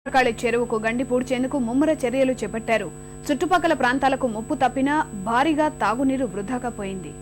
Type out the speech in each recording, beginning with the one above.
భద్రకాళి చెరువుకు గండి పూడ్చేందుకు ముమ్మర చర్యలు చేపట్టారు. చుట్టుపక్కల ప్రాంతాలకు ముప్పు తప్పినా భారీగా తాగునీరు వృధాగా పోయింది.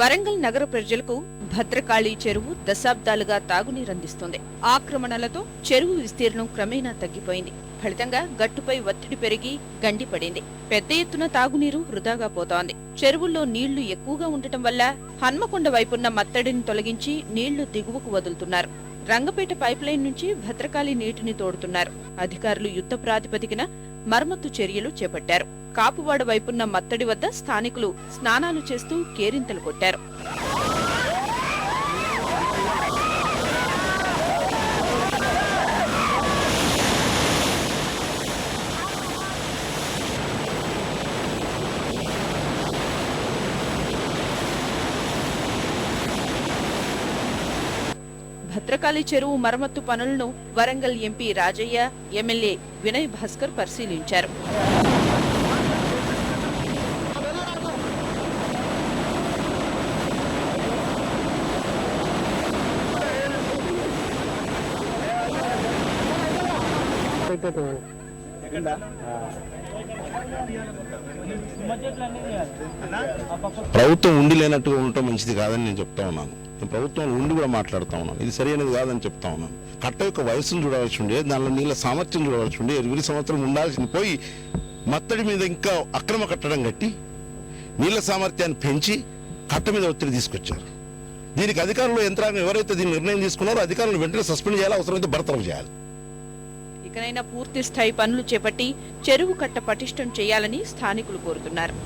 వరంగల్ నగర ప్రజలకు భద్రకాళి చెరువు దశాబ్దాలుగా తాగునీరందిస్తోంది. ఆక్రమణలతో చెరువు విస్తీర్ణం క్రమేణా తగ్గిపోయింది. ఫలితంగా గట్టుపై ఒత్తిడి పెరిగి గండి పడింది. పెద్ద ఎత్తున తాగునీరు వృధాగా పోతోంది. చెరువుల్లో నీళ్లు ఎక్కువగా ఉండటం వల్ల హన్మకొండ వైపున్న మత్తడిని తొలగించి నీళ్లు దిగువకు వదులుతున్నారు. రంగపేట పైప్లైన్ నుంచి భద్రకాళి నీటిని తోడుతున్నారు. అధికారులు యుద్ధ ప్రాతిపదికన మరమ్మత్తు చర్యలు చేపట్టారు. కాపువాడ వైపున్న మత్తడి వద్ద స్థానికులు స్నానాలు చేస్తూ కేరింతలు కొట్టారు. భద్రకాళి చెరువు మరమ్మత్తు పనులను వరంగల్ ఎంపీ రాజయ్య, ఎమ్మెల్యే వినయ్ భాస్కర్ పరిశీలించారు. ప్రభుత్వం ఉండి లేనట్టుగా ఉండటం మంచిది కాదని నేను చెప్తా ఉన్నాను. నేను ప్రభుత్వం ఉండి కూడా మాట్లాడుతూ ఉన్నాను. ఇది సరైనది కాదని చెప్తా ఉన్నాను. కట్ట యొక్క వయసును చూడవలసి ఉండే, దానిలో నీళ్ళ సామర్థ్యం చూడవలసి ఉండే. 20 సంవత్సరం ఉండాల్సింది పోయి మత్తడి మీద ఇంకా అక్రమ కట్టడం కట్టి నీళ్ల సామర్థ్యాన్ని పెంచి కట్ట మీద ఒత్తిడి తీసుకొచ్చారు. దీనికి అధికారులు యంత్రాంగం ఎవరైతే దీన్ని నిర్ణయం తీసుకున్నారో అధికారులను వెంటనే సస్పెండ్ చేయాలి, అవసరమైతే బర్తరఫ్ చేయాలి. ఇకనైనా పూర్తి స్థాయి పనులు చేపట్టి చెరువు కట్ట పటిష్టం చేయాలని స్థానికులు కోరుతున్నారు.